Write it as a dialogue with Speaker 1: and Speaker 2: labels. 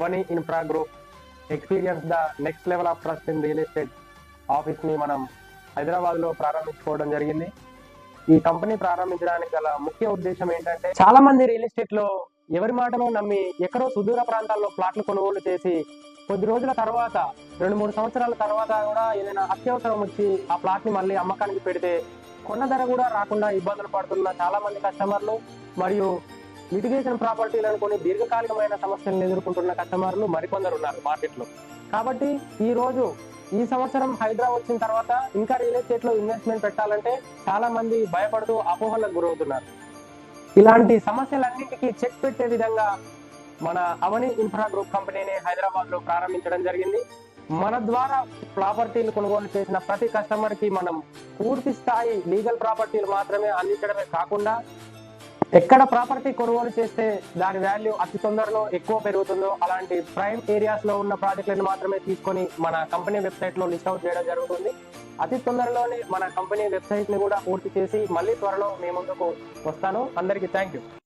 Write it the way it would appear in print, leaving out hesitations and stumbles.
Speaker 1: Avani infra group experience the next level of trust in real estate office ని మనం హైదరాబాద్ లో ప్రారంభించుకోవడం జరిగింది. ఈ కంపెనీ ప్రారంభించడానికి గల ముఖ్య ఉద్దేశం ఏంటంటే, చాలా మంది రియల్ ఎస్టేట్ లో ఎవరి మాటను నమ్మి ఎక్కడో సుదూర ప్రాంతాల్లో ప్లాట్లు కొనుగోలు చేసి కొద్ది రోజుల తర్వాత 2-3 సంవత్సరాల తర్వాత కూడా ఏదైనా అత్యవసరం వచ్చి ఆ ప్లాట్ ని మళ్ళీ అమ్మకానికి పెడితే కొన్న ధర కూడా రాకుండా ఇబ్బందులు పడుతున్న చాలా మంది కస్టమర్లు మరియు లిటిగేషన్ ప్రాపర్టీలను కొని దీర్ఘకాలికమైన సమస్యలను ఎదుర్కొంటున్న కస్టమర్లు మరికొందరు ఉన్నారు మార్కెట్లో. కాబట్టి ఈ రోజు ఈ సంవత్సరం హైదరాబాద్ వచ్చిన తర్వాత ఇంకా రియల్ ఎస్టేట్ లో ఇన్వెస్ట్మెంట్ పెట్టాలంటే చాలా మంది భయపడుతూ అపోహలకు గురవుతున్నారు. ఇలాంటి సమస్యలన్నింటికీ చెక్ పెట్టే విధంగా మన అవని ఇన్ఫ్రా గ్రూప్ కంపెనీని హైదరాబాద్ లో ప్రారంభించడం జరిగింది. మన ద్వారా ప్రాపర్టీలు కొనుగోలు చేసిన ప్రతి కస్టమర్ కి మనం పూర్తి స్థాయి లీగల్ ప్రాపర్టీలు మాత్రమే అందించడమే కాకుండా, ఎక్కడ ప్రాపర్టీ కొనుగోలు చేస్తే దాని వాల్యూ అతి తొందరలో ఎక్కువ పెరుగుతుందో అలాంటి ప్రైమ్ ఏరియాస్ లో ఉన్న ప్రాజెక్టులను మాత్రమే తీసుకొని మన కంపెనీ వెబ్సైట్ లో లిస్ట్ అవుట్ చేయడం జరుగుతుంది. అతి తొందరలోనే మన కంపెనీ వెబ్సైట్ ని కూడా పూర్తి చేసి మళ్ళీ త్వరలో మీ ముందుకు వస్తాను. అందరికీ థ్యాంక్ యూ.